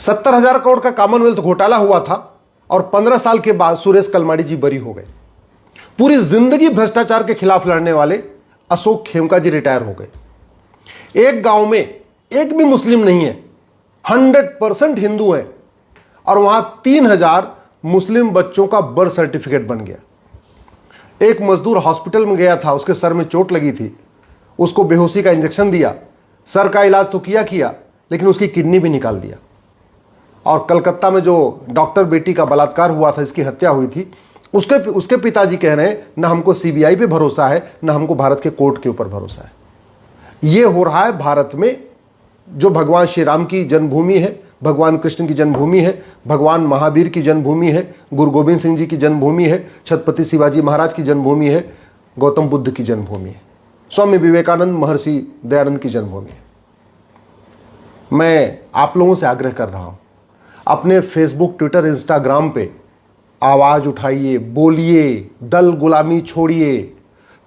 70,000 करोड़ का कॉमनवेल्थ घोटाला हुआ था और 15 साल के बाद सुरेश कलमाडी जी बरी हो गए। पूरी जिंदगी भ्रष्टाचार के खिलाफ लड़ने वाले अशोक खेमका जी रिटायर हो गए। एक गांव में एक भी मुस्लिम नहीं है, 100% हिंदू है, और वहां 3,000 मुस्लिम बच्चों का बर्थ सर्टिफिकेट बन गया। एक मजदूर हॉस्पिटल में गया था, उसके सर में चोट लगी थी, उसको बेहोशी का इंजेक्शन दिया, सर का इलाज तो किया, लेकिन उसकी किडनी भी निकाल दिया। और कलकत्ता में जो डॉक्टर बेटी का बलात्कार हुआ था, इसकी हत्या हुई थी, उसके पिताजी कह रहे हैं ना हमको सीबीआई पे भरोसा है, ना हमको भारत के कोर्ट के ऊपर भरोसा है। यह हो रहा है भारत में, जो भगवान श्री राम की जन्मभूमि है, भगवान कृष्ण की जन्मभूमि है, भगवान महावीर की जन्मभूमि है, गुरु गोविंद सिंह जी की जन्मभूमि है, छत्रपति शिवाजी महाराज की जन्मभूमि है, गौतम बुद्ध की जन्मभूमि है, स्वामी विवेकानंद, महर्षि दयानंद की जन्मभूमि है। मैं आप लोगों से आग्रह कर रहा हूं, अपने फेसबुक, ट्विटर, इंस्टाग्राम पे आवाज उठाइए, बोलिए, दल गुलामी छोड़िए,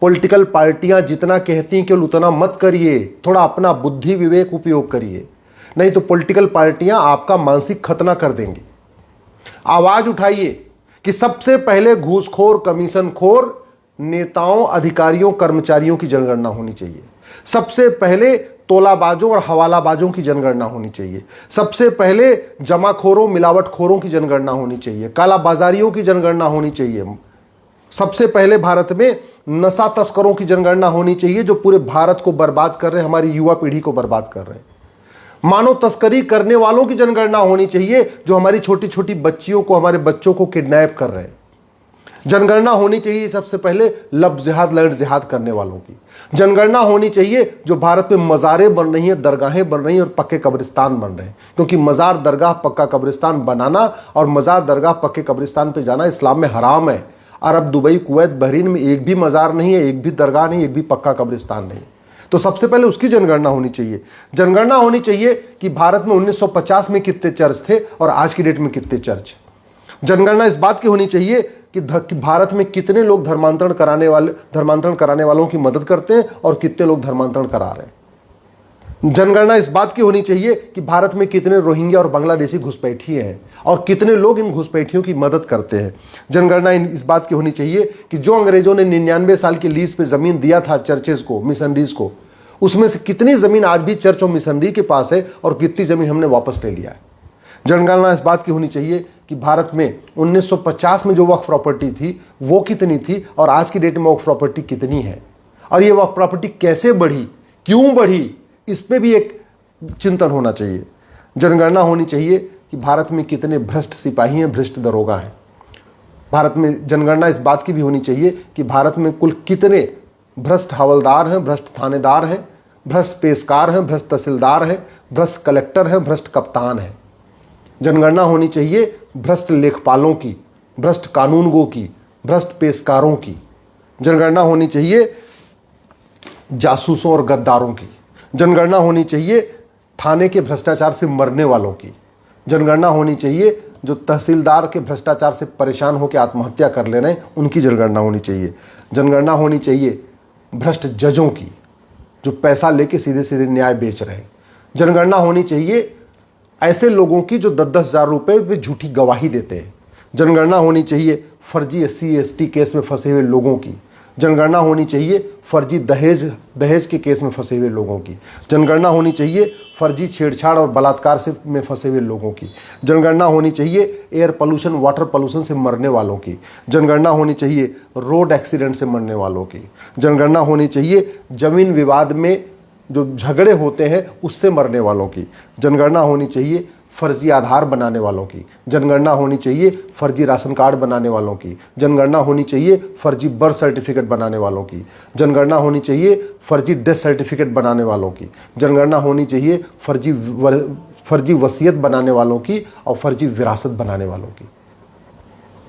पॉलिटिकल पार्टियां जितना कहती हैं केवल उतना मत करिए, थोड़ा अपना बुद्धि विवेक उपयोग करिए, नहीं तो पॉलिटिकल पार्टियां आपका मानसिक खतना कर देंगी। आवाज उठाइए कि सबसे पहले घूसखोर, कमीशनखोर नेताओं, अधिकारियों, कर्मचारियों की जनगणना होनी चाहिए। सबसे पहले तोलाबाजों और हवालाबाजों की जनगणना होनी चाहिए। सबसे पहले जमाखोरों, मिलावटखोरों की जनगणना होनी चाहिए। कालाबाजारियों की जनगणना होनी चाहिए। सबसे पहले भारत में नशा तस्करों की जनगणना होनी चाहिए, जो पूरे भारत को बर्बाद कर रहे हैं, हमारी युवा पीढ़ी को बर्बाद कर रहे हैं। मानव तस्करी करने वालों की जनगणना होनी चाहिए, जो हमारी छोटी छोटी बच्चियों को, हमारे बच्चों को किडनैप कर रहे हैं। जनगणना होनी चाहिए सबसे पहले लब जिहाद, लैंड जिहाद करने वालों की। जनगणना होनी चाहिए जो भारत में मज़ारें बन रही हैं, दरगाहें बन रही हैं और पक्के कब्रिस्तान बन रहे हैं, क्योंकि मज़ार, दरगाह, पक्का कब्रिस्तान बनाना और मज़ार, दरगाह, पक्के कब्रिस्तान पे जाना इस्लाम में हराम है। अरब, दुबई, कुवैत, बहरीन में एक भी मज़ार नहीं है, एक भी दरगाह नहीं, एक भी पक्का कब्रिस्तान नहीं। तो सबसे पहले उसकी जनगणना होनी चाहिए। जनगणना होनी चाहिए कि भारत में 1950 में कितने चर्च थे और आज की डेट में कितने चर्च। जनगणना इस बात की होनी चाहिए कि भारत में कितने लोग धर्मांतरण कराने वालों की मदद करते हैं और कितने लोग धर्मांतरण करा रहे हैं। जनगणना इस बात की होनी चाहिए कि भारत में कितने रोहिंग्या और बांग्लादेशी घुसपैठिए हैं और कितने लोग इन घुसपैठियों की मदद करते हैं। जनगणना इस बात की होनी चाहिए कि जो अंग्रेजों ने 99 साल की लीज पे जमीन दिया था चर्चेज को, मिशनरीज को, उसमें से कितनी जमीन आज भी चर्च और मिशनरी के पास है और कितनी जमीन हमने वापस ले लिया है। जनगणना इस बात की होनी चाहिए कि भारत में 1950 में जो वक्फ प्रॉपर्टी थी वो कितनी थी और आज की डेट में वक्फ प्रॉपर्टी कितनी है, और ये वक्फ प्रॉपर्टी कैसे बढ़ी, क्यों बढ़ी, इस पे भी एक चिंतन होना चाहिए। जनगणना होनी चाहिए कि भारत में कितने भ्रष्ट सिपाही हैं, भ्रष्ट दरोगा हैं। भारत में जनगणना इस बात की भी होनी चाहिए कि भारत में कुल कितने भ्रष्ट हवलदार हैं, भ्रष्ट थानेदार हैं, भ्रष्ट पेशकार हैं, भ्रष्ट तहसीलदार हैं, भ्रष्ट कलेक्टर हैं, भ्रष्ट कप्तान हैं। जनगणना होनी चाहिए भ्रष्ट लेखपालों की, भ्रष्ट कानूनगों की, भ्रष्ट पेशकारों की। जनगणना होनी चाहिए जासूसों और गद्दारों की। जनगणना होनी चाहिए थाने के भ्रष्टाचार से मरने वालों की। जनगणना होनी चाहिए जो तहसीलदार के भ्रष्टाचार से परेशान होकर आत्महत्या कर ले रहे हैं, उनकी जनगणना होनी चाहिए। जनगणना होनी चाहिए भ्रष्ट जजों की, जो पैसा लेके सीधे सीधे न्याय बेच रहे हैं। जनगणना होनी चाहिए ऐसे लोगों की जो 10-10 हज़ार रुपये पे झूठी गवाही देते हैं। जनगणना होनी चाहिए फर्जी SC/ST केस में फंसे हुए लोगों की। जनगणना होनी चाहिए फर्जी दहेज के केस में फंसे हुए लोगों की। जनगणना होनी चाहिए फर्जी छेड़छाड़ और बलात्कार से में फंसे हुए लोगों की। जनगणना होनी चाहिए एयर पोल्यूशन, वाटर पोल्यूशन से मरने वालों की। जनगणना होनी चाहिए रोड एक्सीडेंट से मरने वालों की। जनगणना होनी चाहिए जमीन विवाद में जो झगड़े होते हैं उससे मरने वालों की। जनगणना होनी चाहिए फर्जी आधार बनाने वालों की। जनगणना होनी चाहिए फर्जी राशन कार्ड बनाने वालों की। जनगणना होनी चाहिए फर्जी बर्थ सर्टिफिकेट बनाने वालों की। जनगणना होनी चाहिए फर्जी डेथ सर्टिफिकेट बनाने वालों की। जनगणना होनी चाहिए फर्जी वसीयत बनाने वालों की और फर्जी विरासत बनाने वालों की।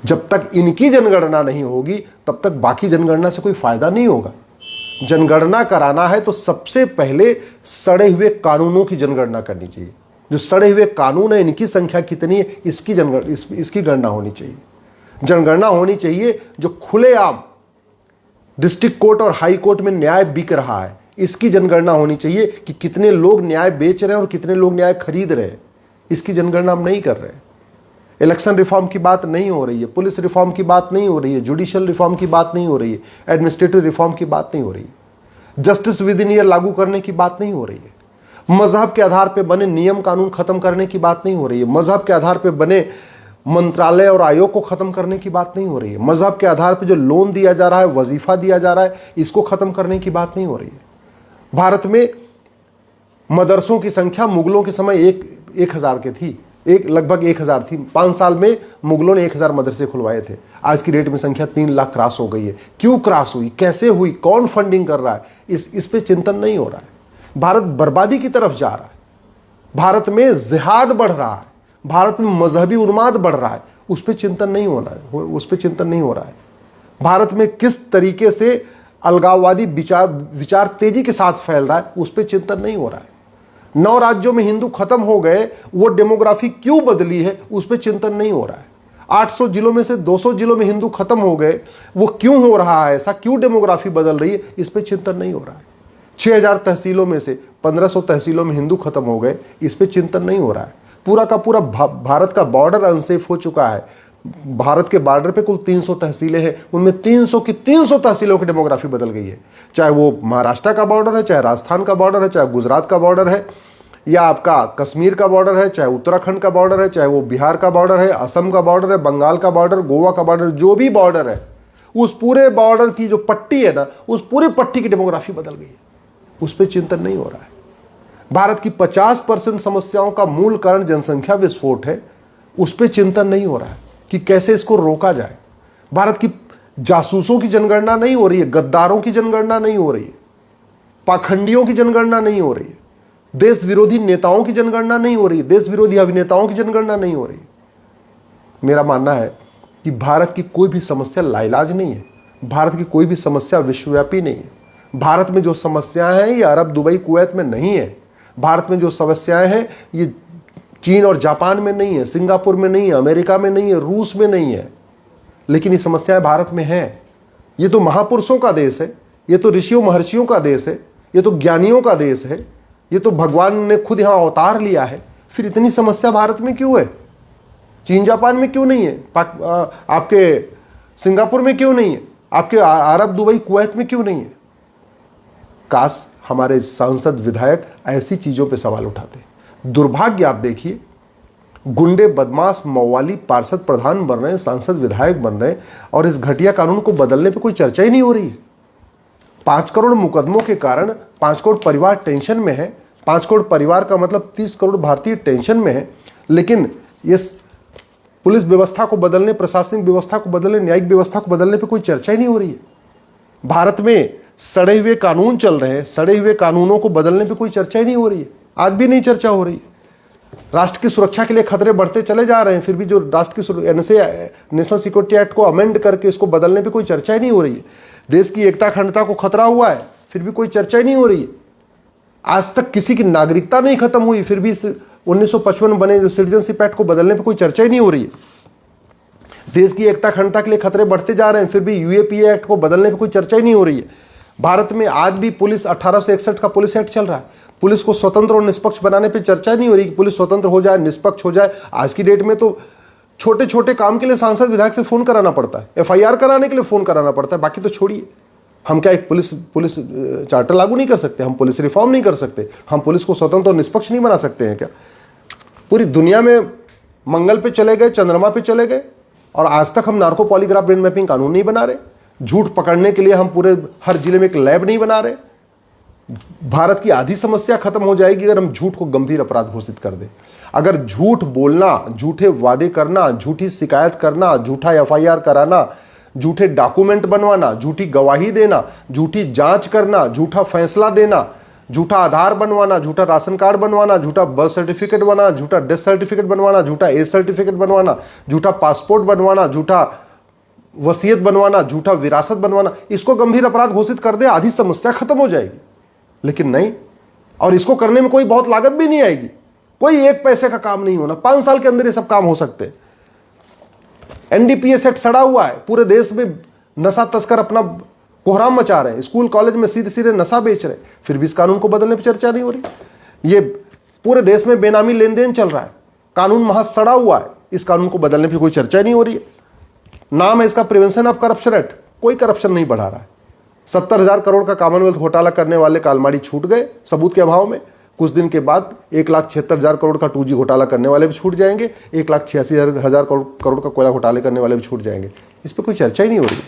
जब तक इनकी जनगणना नहीं होगी तब तक बाकी जनगणना से कोई फायदा नहीं होगा। जनगणना कराना है तो सबसे पहले सड़े हुए कानूनों की जनगणना करनी चाहिए। जो सड़े हुए कानून है इनकी संख्या कितनी है इसकी गणना होनी चाहिए। जनगणना होनी चाहिए जो खुलेआम डिस्ट्रिक्ट कोर्ट और हाई कोर्ट में न्याय बिक रहा है, इसकी जनगणना होनी चाहिए कि कितने लोग न्याय बेच रहे हैं और कितने लोग न्याय खरीद रहे हैं। इसकी जनगणना हम नहीं कर रहे हैं। इलेक्शन रिफॉर्म की बात नहीं हो रही है, पुलिस रिफॉर्म की बात नहीं हो रही है, जुडिशियल रिफॉर्म की बात नहीं हो रही है, एडमिनिस्ट्रेटिव रिफॉर्म की बात नहीं हो रही है, जस्टिस विद इन ईयर लागू करने की बात नहीं हो रही है, मजहब के आधार पर बने नियम कानून खत्म करने की बात नहीं हो रही है, मजहब के आधार पर बने मंत्रालय और आयोग को खत्म करने की बात नहीं हो रही है, मजहब के आधार पर जो लोन दिया जा रहा है, वजीफा दिया जा रहा है, इसको खत्म करने की बात नहीं हो रही है। भारत में मदरसों की संख्या मुगलों के समय 1000 के थी, लगभग 1000 थी। 5 साल में मुगलों ने 1000 मदरसे खुलवाए थे। आज की डेट में संख्या 3 लाख क्रॉस हो गई है। क्यों क्रॉस हुई, कैसे हुई, कौन फंडिंग कर रहा है, इस पे चिंतन नहीं हो रहा है। भारत बर्बादी की तरफ जा रहा है, भारत में जिहाद बढ़ रहा है, भारत में मजहबी उन्माद बढ़ रहा है, उस पर चिंतन नहीं हो रहा है, उस पर चिंतन नहीं हो रहा है। भारत में किस तरीके से अलगाववादी विचार तेजी के साथ फैल रहा है, उस पर चिंतन नहीं हो रहा है। 9 राज्यों में हिंदू खत्म हो गए, वो डेमोग्राफी क्यों बदली है, उस पर चिंतन नहीं हो रहा है। 800 जिलों में से 200 जिलों में हिंदू खत्म हो गए, वो क्यों हो रहा है ऐसा, क्यों डेमोग्राफी बदल रही है, इस पर चिंतन नहीं हो रहा है। 6000 तहसीलों में से 1500 तहसीलों में हिंदू खत्म हो गए, इस पर चिंतन नहीं हो रहा है। पूरा का पूरा भारत का बॉर्डर अनसेफ हो चुका है। भारत के बॉर्डर पे कुल 300 तहसीलें हैं, उनमें 300 की 300 तहसीलों की डेमोग्राफी बदल गई है। चाहे वो महाराष्ट्र का बॉर्डर है, चाहे राजस्थान का बॉर्डर है, चाहे गुजरात का बॉर्डर है, या आपका कश्मीर का बॉर्डर है, चाहे उत्तराखंड का बॉर्डर है, चाहे वो बिहार का बॉर्डर है, असम का बॉर्डर है, बंगाल का बॉर्डर, गोवा का बॉर्डर, जो भी बॉर्डर है, उस पूरे बॉर्डर की जो पट्टी है ना, उस पूरी पट्टी की डेमोग्राफी बदल गई है। उस पर चिंतन नहीं हो रहा है। भारत की 50% समस्याओं का मूल कारण जनसंख्या विस्फोट है, उस पर चिंतन नहीं हो रहा है कि कैसे इसको रोका जाए। भारत की जासूसों की जनगणना नहीं हो रही है, गद्दारों की जनगणना नहीं हो रही है, पाखंडियों की जनगणना नहीं हो रही है, देश विरोधी नेताओं की जनगणना नहीं हो रही है, देश विरोधी अभिनेताओं की जनगणना नहीं हो रही है। मेरा मानना है कि भारत की कोई भी समस्या लाइलाज नहीं है, भारत की कोई भी समस्या विश्वव्यापी नहीं है। भारत में जो समस्याएं हैं ये अरब, दुबई, कुवैत में नहीं है। भारत में जो समस्याएं हैं ये चीन और जापान में नहीं है, सिंगापुर में नहीं है, अमेरिका में नहीं है, रूस में नहीं है, लेकिन ये समस्याएं भारत में हैं। ये तो महापुरुषों का देश है, ये तो ऋषियों महर्षियों का देश है, ये तो ज्ञानियों का देश है, ये तो भगवान ने खुद यहां अवतार लिया है। फिर इतनी समस्या भारत में क्यों है? चीन जापान में क्यों नहीं है, आपके सिंगापुर में क्यों नहीं है, आपके अरब, दुबई, कुवैत में क्यों नहीं है? काश हमारे सांसद विधायक ऐसी चीजों पे सवाल उठाते। दुर्भाग्य आप देखिए, गुंडे, बदमाश, मौवाली पार्षद प्रधान बन रहे हैं, सांसद विधायक बन रहे हैं, और इस घटिया कानून को बदलने पे कोई चर्चा ही नहीं हो रही है। 5 करोड़ मुकदमों के कारण 5 करोड़ परिवार टेंशन में है। 5 करोड़ परिवार का मतलब 30 करोड़ भारतीय टेंशन में है, लेकिन ये पुलिस व्यवस्था को बदलने, प्रशासनिक व्यवस्था को बदलने, न्यायिक व्यवस्था को बदलने पे कोई चर्चा ही नहीं हो रही है। भारत में सड़े हुए कानून चल रहे हैं, सड़े हुए कानूनों को बदलने पे कोई चर्चा ही नहीं हो रही है। आज भी नहीं चर्चा हो रही है। राष्ट्र की सुरक्षा के लिए खतरे बढ़ते चले जा रहे हैं, फिर भी जो राष्ट्र की नेशनल सिक्योरिटी एक्ट को अमेंड करके इसको बदलने पे कोई चर्चा ही नहीं हो रही है। देश की एकता अखंडता को खतरा हुआ है, फिर भी कोई चर्चा ही नहीं हो रही है। आज तक किसी की नागरिकता नहीं खत्म हुई, फिर भी 1955 बने जो सिटीजनशिप एक्ट को बदलने पे कोई चर्चा ही नहीं हो रही है। देश की एकता अखंडता के लिए खतरे बढ़ते जा रहे हैं, फिर भी यूएपीए एक्ट को बदलने पे कोई चर्चा ही नहीं हो रही है। भारत में आज भी पुलिस 1861 का पुलिस एक्ट चल रहा है, पुलिस को स्वतंत्र और निष्पक्ष बनाने पे चर्चा नहीं हो रही कि पुलिस स्वतंत्र हो जाए, निष्पक्ष हो जाए। आज की डेट में तो छोटे छोटे काम के लिए सांसद विधायक से फोन कराना पड़ता है, एफआईआर कराने के लिए फोन कराना पड़ता है। बाकी तो छोड़िए, हम क्या एक पुलिस चार्टर लागू नहीं कर सकते, हम पुलिस रिफॉर्म नहीं कर सकते, हम पुलिस को स्वतंत्र और निष्पक्ष नहीं बना सकते हैं क्या? पूरी दुनिया में मंगल पे चले गए, चंद्रमा पे चले गए, और आज तक हम नार्को पॉलीग्राफ ब्रेन मैपिंग कानून नहीं बना रहे। झूठ पकड़ने के लिए हम पूरे हर जिले में एक लैब नहीं बना रहे। भारत की आधी समस्या खत्म हो जाएगी अगर हम झूठ को गंभीर अपराध घोषित कर दें। अगर झूठ बोलना, झूठे वादे करना, झूठी शिकायत करना, झूठा एफआईआर कराना, झूठे डॉक्यूमेंट बनवाना, झूठी गवाही देना, झूठी जांच करना, झूठा फैसला देना, झूठा आधार बनवाना, झूठा राशन कार्ड बनवाना, झूठा बर्थ सर्टिफिकेट बनवाना, झूठा डेथ सर्टिफिकेट बनवाना, झूठा एज सर्टिफिकेट बनवाना, झूठा पासपोर्ट बनवाना, झूठा वसीयत बनवाना, झूठा विरासत बनवाना, इसको गंभीर अपराध घोषित कर दे, आधी समस्या खत्म हो जाएगी। लेकिन नहीं, और इसको करने में कोई बहुत लागत भी नहीं आएगी, कोई 1 पैसे का काम नहीं होना। 5 साल के अंदर ये सब काम हो सकते हैं। एनडीपीएस एक्ट सड़ा हुआ है, पूरे देश में नशा तस्कर अपना कोहराम मचा रहे हैं, स्कूल कॉलेज में सीधे सीधे नशा बेच रहे हैं, फिर भी इस कानून को बदलने पर चर्चा नहीं हो रही। ये पूरे देश में बेनामी लेन देन चल रहा है, कानून महज सड़ा हुआ है, इस कानून को बदलने की कोई चर्चा ही नहीं हो रही है। नाम है इसका प्रिवेंशन ऑफ करप्शन एक्ट, कोई करप्शन नहीं बढ़ा रहा है। 70,000 करोड़ का कॉमनवेल्थ घोटाला करने वाले कालमाड़ी छूट गए सबूत के अभाव में। कुछ दिन के बाद 1,76,000 करोड़ का 2G घोटाला करने वाले भी छूट जाएंगे, 1,86,000 करोड़ का कोयला घोटाले करने वाले भी छूट जाएंगे। इस पर कोई चर्चा ही नहीं हो रही।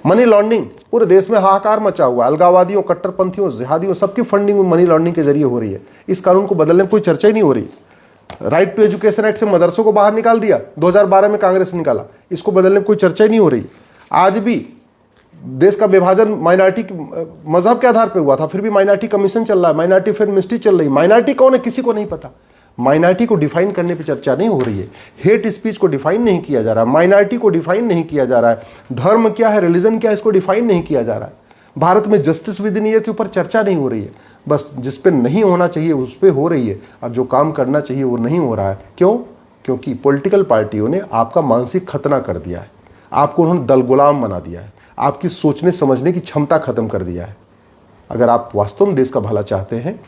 मनी लॉन्ड्रिंग पूरे देश में हाहाकार मचा हुआ है। अलगाववादियों, कट्टरपंथियों, जिहादियों सबकी फंडिंग मनी लॉन्ड्रिंग के जरिए हो रही है। इस कानून को बदलने में कोई चर्चा ही नहीं हो रही। राइट टू एजुकेशन एक्ट से मदरसों को बाहर निकाल दिया, 2012 में कांग्रेस निकाला, इसको बदलने में कोई चर्चा ही नहीं हो रही। आज भी देश का विभाजन माइनॉरिटी मजहब के आधार पर हुआ था, फिर भी माइनॉरिटी कमीशन चल रहा है, माइनॉरिटी फिल्म मिनिस्ट्री चल रही है। माइनॉरिटी कौन है किसी को नहीं पता। माइनॉरिटी को डिफाइन करने पर चर्चा नहीं हो रही है। हेट स्पीच को डिफाइन नहीं किया जा रहा, माइनॉरिटी को डिफाइन नहीं किया जा रहा है। धर्म क्या है, रिलीजन क्या है, इसको डिफाइन नहीं किया जा रहा है। भारत में जस्टिस विद इन ईयर के ऊपर चर्चा नहीं हो रही है। बस जिस पे नहीं होना चाहिए उस पे हो रही है, और जो काम करना चाहिए वो नहीं हो रहा है। क्यों? क्योंकि पॉलिटिकल पार्टियों ने आपका मानसिक खतना कर दिया है, आपको उन्होंने दल गुलाम बना दिया है, आपकी सोचने समझने की क्षमता खत्म कर दिया है। अगर आप वास्तव में देश का भला चाहते हैं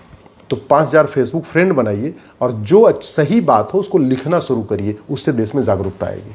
तो 5,000 फेसबुक फ्रेंड बनाइए और जो सही बात हो उसको लिखना शुरू करिए, उससे देश में जागरूकता आएगी।